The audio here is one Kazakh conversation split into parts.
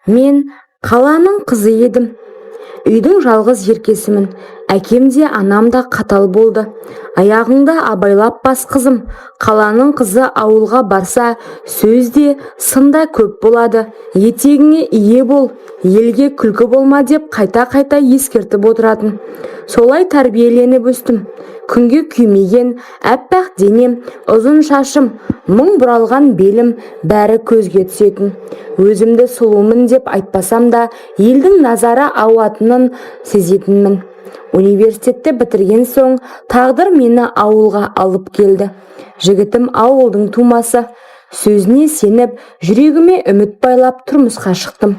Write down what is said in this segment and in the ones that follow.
Мен қаланың қызы едім. Үйдің жалғыз еркесімін. Әкем де анам да қатал болды. Аяғыңда абайлап бас қызым. Қаланың қызы ауылға барса, сөзде сында көп болады. Етегіңе ие бол, елге күлкі болма деп қайта-қайта ескертіп отыратын. Солай тәрбиеленіп өстім. Күнге күймеген әппақ денем, ұзын шашым, мың бұралған белім бәрі көзге түсетін. Өзімді сұлумын деп айтпасам да, елдің назары ауатынын сезетінмін. Университетті бітірген соң тағдыр мені ауылға алып келді. Жігітім ауылдың тумасы. Сөзіне сеніп, жүрегіме үміт байлап тұрмысқа шықтым.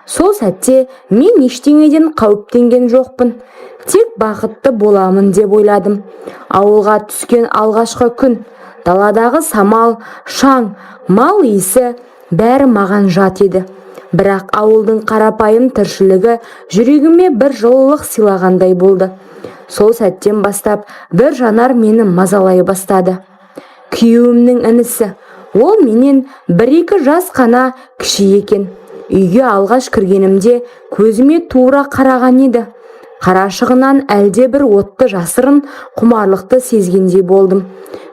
Сол сәтте мен ештеңеден қауіптенген жоқпын. Тек бақытты боламын деп ойладым. Ауылға түскен алғашқы күн, даладағы самал, шаң, мал иісі бәрі маған жат еді. Бірақ ауылдың қарапайым тіршілігі жүрегіме бір жылылық сыйлағандай болды. Сол сәттен бастап бір жанар мені мазалай бастады. Күйеуімнің інісі. Ол менен 1-2 жас қана кіші екен. Үйге алғаш кіргенімде көзіме тура қараған еді. Қарашығынан әлде бір отты жасырын құмарлықты сезгендей болдым.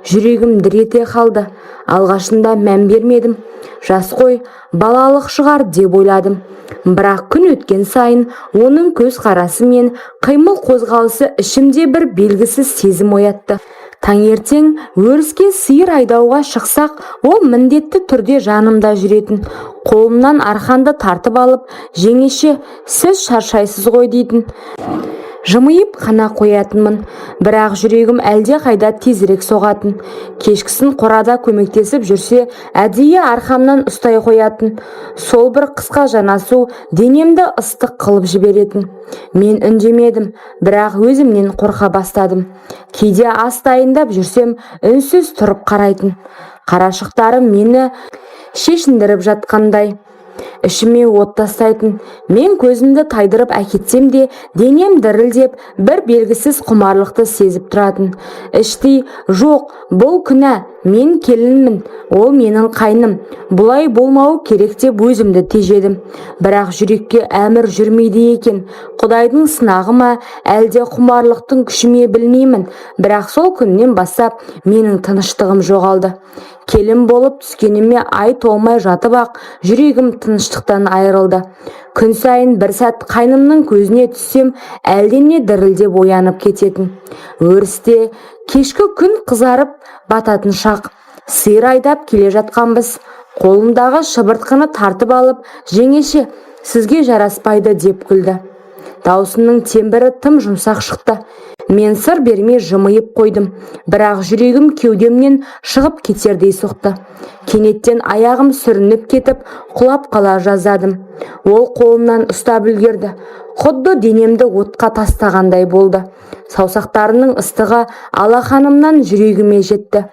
Жүрегім дір ете қалды. Алғашында мән бермедім. Жас қой, балалық шығар деп ойладым. Бірақ күн өткен сайын оның көз қарасы мен қимыл қозғалысы ішімде бір белгісіз сезім оятты. Таңертең өріске сиыр айдауға шықсақ, ол міндетті түрде жанымда жүретін. Қолымнан арқанды тартып алып, жеңеше, сіз шаршайсыз ғой дейтін. Жымиып қана қоятынмын, бірақ жүрегім әлде қайда тезірек соғатын. Кешкісін қорада көмектесіп жүрсе, әдейі арқамнан ұстай қоятын. Сол бір қысқа жанасу денемді ыстық қылып жіберетін. Мен үндемедім, бірақ өзімнен қорқа бастадым. Кейде ас дайындап жүрсем, үнсіз тұрып қарайтын. Қарашықтарым мені шешіндіріп жатқандай. Ішіме от тастайтын. Мен көзімді тайдырып әкетсем де, денем дірілдеп, бір белгісіз құмарлықты сезіп тұратын. Іштей, жоқ, бұл күнә, мен келінмін, ол менің қайным. Бұлай болмау керек деп өзімді тежедім. Бірақ жүрекке әмір жүрмейді екен. Құдайдың сынағы ма, әлде құмарлықтың күшіме білмеймін. Бірақ сол күннен бастап менің тыныштығым жоғалды. Келін болып түскеніме ай толмай жатып ақ, жүрегім тыныштықтан айырылды. Күн сайын бір сәт қайнымның көзіне түссем, әлдене дірілдеп оянып кететін. Өрісте кешкі күн қызарып бататын шақ. Сиыр айдап келе жатқанбыз. Қолымдағы шыбыртқыны тартып алып, жеңеше, сізге жараспайды деп күлді. Даусының тембірі тым жұмсақ шықты. Мен сыр бермей жымиып қойдым, бірақ жүрегім кеудемнен шығып кетердей соқты. Кенеттен аяғым сүрініп кетіп, құлап қала жаздадым. Ол қолымнан ұстап үлгерді. Құдды денемді отқа тастағандай болды. Саусақтарының ыстығы алақанымнан жүрегіме жетті.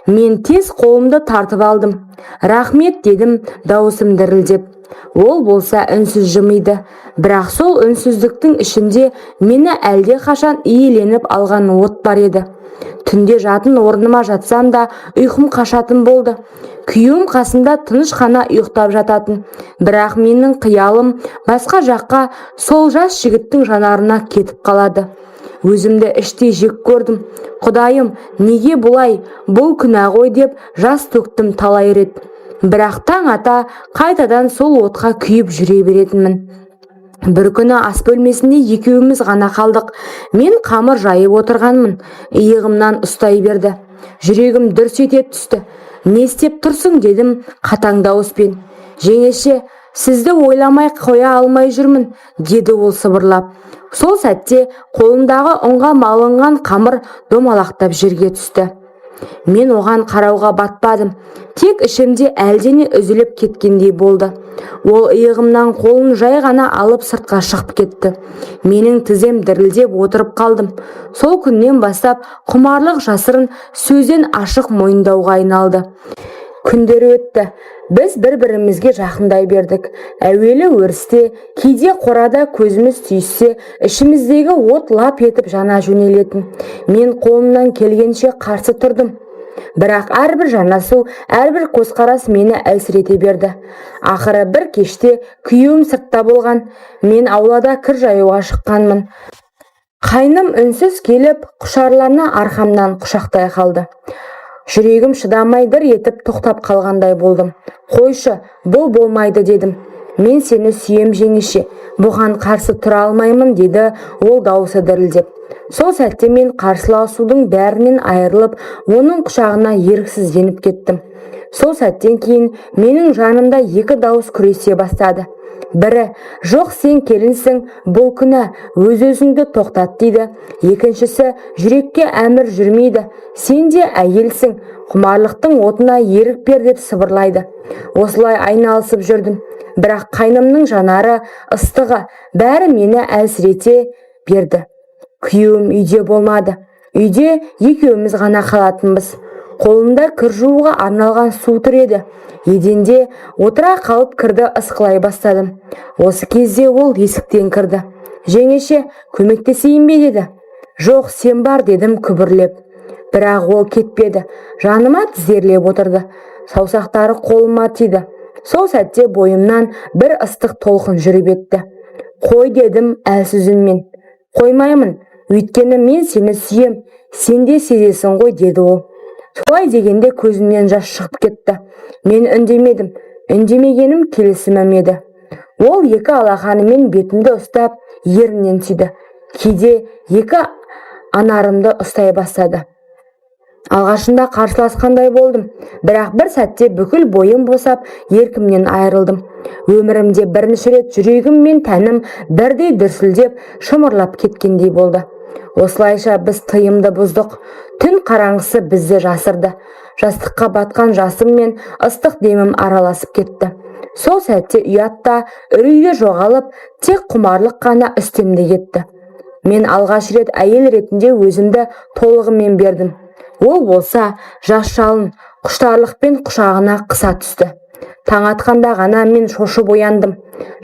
Мен тез қолымды тартып алдым. Рахмет дедім, дауысым дірілдеп. Ол болса үнсіз жымиды. Бірақ сол үнсіздіктің ішінде мені әлде қашан иеленіп алған от бар еді. Түнде жатын орныма жатсам да ұйқым қашатын болды. Күйеуім қасында тыныш қана ұйықтап жататын. Бірақ менің қиялым басқа жаққа, сол жас жігіттің жанарына кетіп қалады. Өзімді іштей жек көрдім. Құдайым, неге бұлай, бұл күнә ғой деп жас төктім талай рет. Бірақ таң ата қайтадан сол отқа күйіп жүре беретінмін. Бір күні ас бөлмесінде екеуміз ғана қалдық. Мен қамыр жайып отырғанмын. Иығымнан ұстай берді. Жүрегім дүрс ете түсті. Не істеп тұрсың дедім қатаң дауыспен. Жеңеше, сізді ойламай қоя алмай жүрмін, деді ол сыбырлап. Сол сәтте қолымдағы ұнға малынған қамыр домалақтап жерге түсті. Мен оған қарауға батпадым. Тек ішімде әлдене үзіліп кеткендей болды. Ол иығымнан қолын жай ғана алып сыртқа шығып кетті. Менің тізем дірілдеп отырып қалдым. Сол күннен бастап құмарлық жасырын сөзден ашық мойындауға айналды. Күндер өтті. Біз бір-бірімізге жақындай бердік. Әуелі өрісте, кейде қорада көзіміз түйіссе, ішіміздегі от лап етіп жана жөнелетін. Мен қолымнан келгенше қарсы тұрдым. Бірақ әрбір жанасу, әрбір көзқарас мені әлсірете берді. Ақыры бір кеште күйеуім сыртта болған, мен аулада кір жаюға шыққанмын. Қайным үнсіз келіп, құшарлана арқамнан құшақтай қалды. Жүрегім шыдамай дір етіп тоқтап қалғандай болдым. Қойшы, бұл болмайды дедім. Мен сені сүйем жеңеше, бұған қарсы тұра алмаймын деді ол дауысы дірілдеп. Сол сәтте мен қарсыласудың бәрінен айырылып, оның құшағына еріксіз еніп кеттім. Сол сәттен кейін менің жанымда екі дауыс күресе бастады. Бірі, жоқ сен келінсің, бұл күнә, өз-өзіңді тоқтат дейді. Екіншісі, жүрекке әмір жүрмейді, сен де әйелсің, құмарлықтың отына ерік бер деп сыбырлайды. Осылай айналысып жүрдім. Бірақ қайнымның жанары, ыстығы, бәрі мені әлсірете берді. Күйеуім үйде болмады. Үйде екеуміз ғана қалатынбыз. Қолымда кір жууға арналған су тұр еді. Еденде отыра қалып кірді ысқылай бастадым. Осы кезде ол есіктен кірді. Жеңеше, көмектесейін бе деді. Жоқ, сен бар дедім күбірлеп. Бірақ ол кетпеді. Жаныма тізерлеп отырды. Саусақтары қолыма тиді. Сол сәтте бойымнан бір ыстық толқын жүріп етті. Қой дедім әлсіз үнмен. Қоймаймын, өйткені мен сені сүйем, сен де сезесің ғой деді ол. Солай дегенде көзімнен жас шығып кетті. Мен үндемедім, үндемегенім келісімім еді. Ол екі алақанымен бетімді ұстап, ерінен сүйді. Кейде екі анарымды ұстай бастады. Алғашында қарсыласқандай болдым, бірақ бір сәтте бүкіл бойым босап, еркімнен айырылдым. Өмірімде бірінші рет жүрегім мен тәнім бірдей дүрсілдеп, шымырлап кеткендей болды. Осылайша біз тыйымды бұздық. Түн қараңғысы бізді жасырды. Жастыққа батқан жасым мен ыстық демім араласып кетті. Сол сәтте ұятта, үрейде жоғалып, тек құмарлық қана үстемде кетті. Мен алғаш рет әйел ретінде өзімді толығымен бердім. Ол болса, жас жалын құштарлықпен құшағына қыса түсті. Таң атқанда ғана мен шошып ояндым.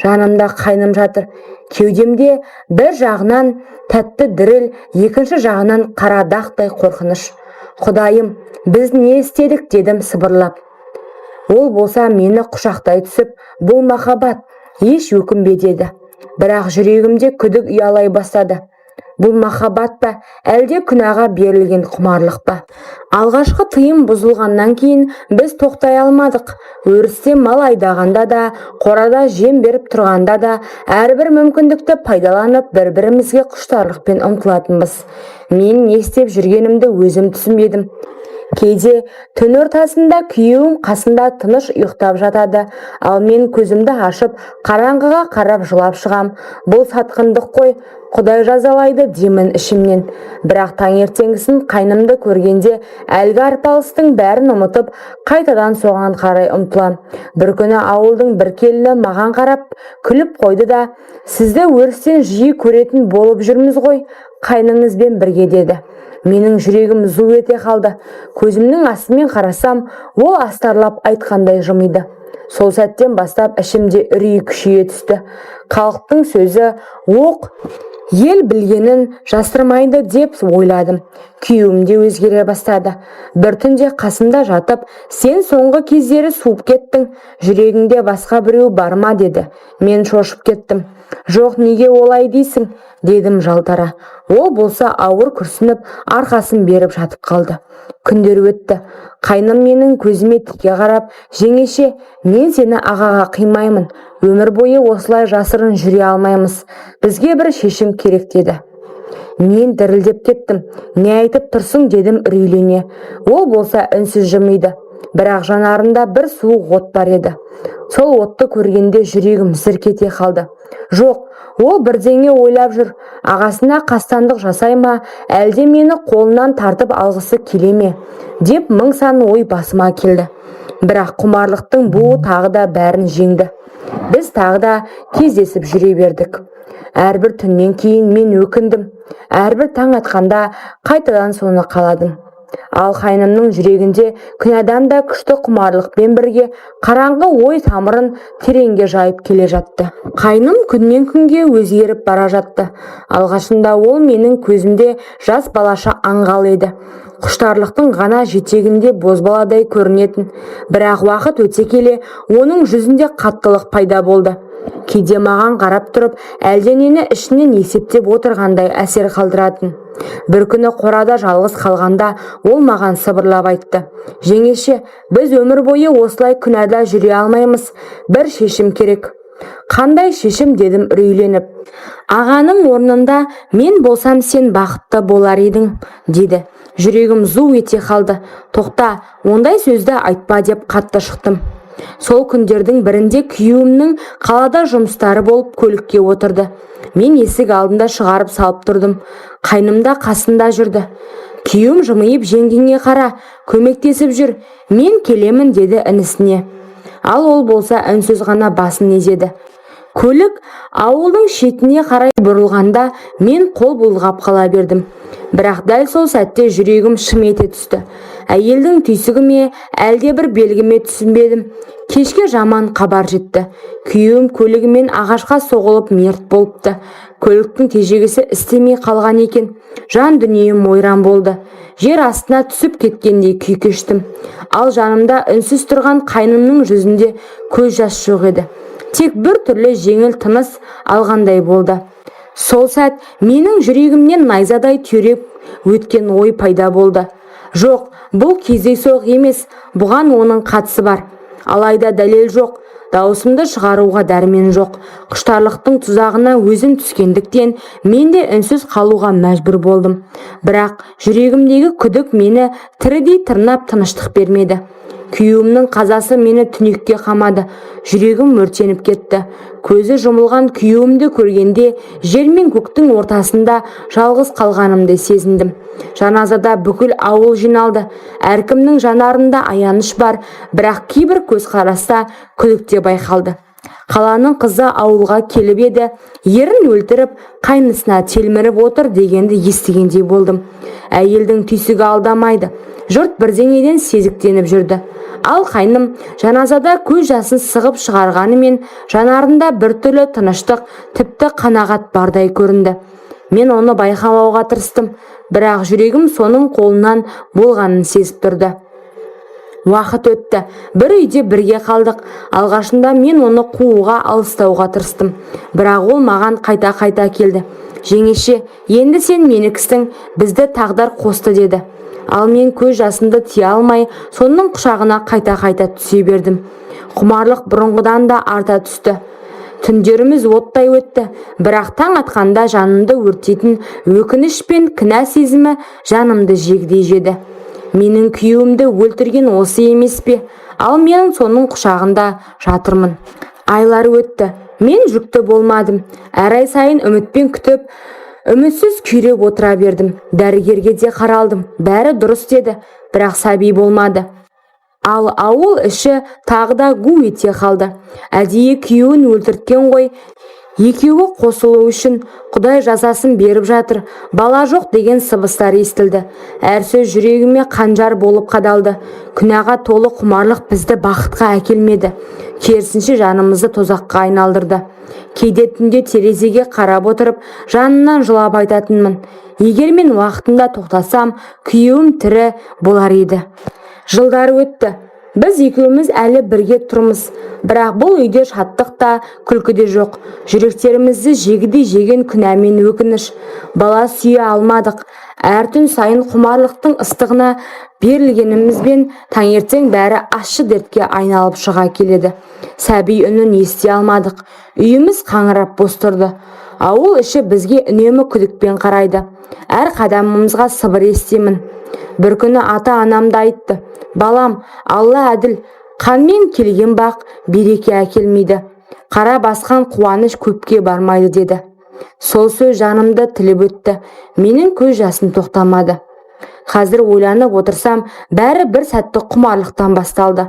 Жанымда қайным жатыр. Кеудемде бір жағынан тәтті діріл, екінші жағынан қара дақтай қорқыныш. Құдайым, біз не істедік дедім сыбырлап. Ол болса мені құшақтай түсіп, бұл махаббат, еш өкінбе деді. Бірақ жүрегімде күдік ұялай бастады. Бұл махаббат па, әлде күнәға берілген құмарлық па? Алғашқы тыйым бұзылғаннан кейін біз тоқтай алмадық. Өрісте мал айдағанда да, қорада жем беріп тұрғанда да, әрбір мүмкіндікті пайдаланып бір-бірімізге құштарлықпен ұмтылатынбыз. Мен не істеп жүргенімді өзім түсінбедім. Кейде түн ортасында күйеуім қасында тыныш ұйықтап жатады, ал мен көзімді ашып, қараңғыға қарап жылап шығам. Бұл сатқындық қой, Құдай жазалайды деймін ішімнен. Бірақ таңертеңгісін қайнымды көргенде әлгі арпалыстың бәрін ұмытып, қайтадан соған қарай ұмтылам. Бір күні ауылдың бір келіні маған қарап күліп қойды да, сізді өрістен жиі көретін болып жүрміз ғой, қайныңызбен бірге деді. Менің жүрегім зу ете қалды. Көзімнің астымен қарасам, ол астарлап айтқандай жымиды. Сол сәттен бастап ішімде үрей күшейе түсті. Халықтың сөзі оқ, ел білгенін жасырмайды деп ойладым. Күйеуім де өзгере бастады. Бір түнде қасымда жатып, сен соңғы кездері суып кеттің, жүрегіңде басқа біреу бар ма деді. Мен шошып кеттім. Жоқ, неге олай дейсің, дедім жалтара. Ол болса ауыр күрсініп, арқасын беріп жатып қалды. Күндер өтті. Қайным менің көзіме тіке қарап, жеңеше, мен сені ағаға қимаймын. Өмір бойы осылай жасырын жүре алмаймыз. Бізге бір шешім керек деді. Мен дірілдеп кеттім. Не айтып тұрсың дедім үрейлене. Ол болса үнсіз жымиды. Бірақ жанарында бір суық от бар еді. Сол отты көргенде жүрегім зірк ете қалды. Жоқ, ол бірдеңе ойлап жүр. Ағасына қастандық жасай ма, әлде мені қолынан тартып алғысы келе ме деп мың сан ой басыма келді. Бірақ құмарлықтың буы тағы да бәрін жеңді. Біз тағы да кездесіп жүре бердік. Әрбір түннен кейін мен өкіндім. Әрбір таң атқанда қайтадан соны қаладым. Ал қайнымның жүрегінде күнәдан да күшті құмарлықпен бірге қараңғы ой тамырын тереңге жайып келе жатты. Қайным күннен күнге өзгеріп бара жатты. Алғашында ол менің көзімде жас балаша аңғал еді. Құштарлықтың ғана жетегінде бозбаладай көрінетін. Бірақ уақыт өте келе оның жүзінде қаттылық пайда болды. Кейде маған қарап тұрып, әлденені ішінен есептеп отырғандай әсер қалдыратын. Бір күні қорада жалғыз қалғанда ол маған сыбырлап айтты: «Жеңеше, біз өмір бойы осылай күнәда жүре алмаймыз. Бір шешім керек». «Қандай шешім?» дедім үрейленіп. «Ағаның орнында мен болсам сен бақытты болар едің», деді. Жүрегім зу ете қалды. «Тоқта, ондай сөзді айтпа» деп қатты шықтым. Сол күндердің бірінде күйеуімнің қалада жұмыстары болып көлікке отырды. Мен есік алдында шығарып салып тұрдым. Қайнымда қасында жүрді. Күйеуім жымиып: «Жеңгеңе қара, көмектесіп жүр, мен келемін», деді інісіне. Ал ол болса үнсіз ғана басын изеді. Көлік ауылдың шетіне қарай бұрылғанда мен қол бұлғап қала бердім. Бірақ дәл сол сәтте жүрегім шым ете түсті. Әйелдің түйсігі ме, әлде бір белгіме түсінбедім. Кешке жаман хабар жетті. Күйеуім көлігімен ағашқа соғылып мерт болыпты. Көліктің тежегісі істемей қалған екен. Жан дүнием ойран болды. Жер астына түсіп кеткендей күй кештім. Ал жанымда үнсіз тұрған қайнымның жүзінде көз жас жоқ еді. Тек бір түрлі жеңіл тыныс алғандай болды. Сол сәт менің жүрегімнен найзадай түйреп өткен ой пайда болды. Жоқ, бұл кездейсоқ емес, бұған оның қатысы бар. Алайда дәлел жоқ. Даусымды шығаруға дәрмен жоқ. Құштарлықтың тұзағына өзім түскендіктен мен де үнсіз қалуға мәжбүр болдым. Бірақ жүрегімдегі күдік мені тірідей тырнап тыныштық бермеді. Күйеуімнің қазасы мені түнекке қамады. Жүрегім өртеніп кетті. Көзі жұмылған күйеуімді көргенде жер мен көктің ортасында жалғыз қалғанымды сезіндім. Жаназада бүкіл ауыл жиналды. Әркімнің жанарында аяныш бар, бірақ кейбір көзқараста күдік те байқалды. Қаланың қызы ауылға келіп еді, ерін өлтіріп, қайнысына телміріп отыр дегенді естігендей болдым. Әйелдің түйсігі алдамайды. Жұрт бірдеңеден сезіктеніп жүрді. Ал қайным жаназада көз жасын сығып шығарғанымен жанарында біртүрлі тыныштық, тіпті қанағат бардай көрінді. Мен оны байқамауға тырыстым, бірақ жүрегім соның қолынан болғанын сезіп тұрды. Уақыт өтті. Бір үйде бірге қалдық. Алғашында мен оны қууға, алыстауға тырыстым. Бірақ ол маған қайта-қайта келді. «Жеңеше, енді сен менікісің, бізді тағдыр қосты», деді. Ал мен көз жасымды тия алмай, соның құшағына қайта-қайта түсе бердім. Құмарлық бұрынғыдан да арта түсті. Түндеріміз оттай өтті, бірақ таң атқанда жанымды өртейтін өкініш пен кінә сезімі жанымды жегідей жеді. Менің күйеуімді өлтірген осы емес пе? Ал мен соның құшағында жатырмын. Айлар өтті. Мен жүкті болмадым. Әр ай сайын үмітпен күтіп, үмітсіз күйреп отыра бердім. Дәрігерге де қаралдым. Бәрі дұрыс деді, бірақ сәби болмады. Ал ауыл іші тағы да гу ете қалды. Әдейі күйеуін өлтірткен ғой. Екеуі қосылу үшін Құдай жазасын беріп жатыр. Бала жоқ деген сыбыстар естілді. Әр сөз жүрегіме қанжар болып қадалды. Күнәға толы құмарлық бізді бақытқа әкелмеді. Керісінше жанымызды тозаққа айналдырды. Кейде түнде терезеге қарап отырып, жанынан жылап айтатынмын: егер мен уақытында тоқтасам, күйеуім тірі болар еді. Жылдар өтті. Біз екеуміз әлі бірге тұрмыз. Бірақ бұл үйде шаттық та, күлкі де жоқ. Жүректерімізді жегідей жеген күнә мен өкініш. Бала сүйе алмадық. Әр түн сайын құмарлықтың ыстығына берілгенімізбен таңертең бәрі ащы дертке айналып шыға келеді. Сәби үнін ести алмадық. Үйіміз қаңырап бос тұрды. Ауыл іші бізге үнемі күдікпен қарайды. Әр қадамымызға сыбыр естимін. Бір күні ата-анамды айтты: балам, Алла әділ, қанмен келген бақ береке әкелмейді. Қара басқан қуаныш көпке бармайды, деді. Сол сөз жанымды тіліп өтті. Менің көз жасым тоқтамады. Қазір ойланып отырсам, бәрі бір сәтті құмарлықтан басталды.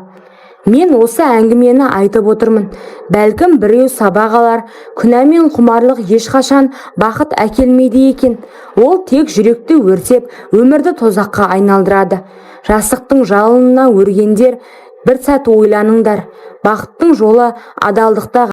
Мен осы әңгімені айтып отырмын. Бәлкім біреу сабақ алар, күнә мен құмарлық ешқашан бақыт әкелмейді екен. Ол тек жүректі өртеп, өмірді тозаққа айналдырады. Жастықтың жалынына өргендер, бір сәт ойланыңдар. Бақыттың жолы адалдықта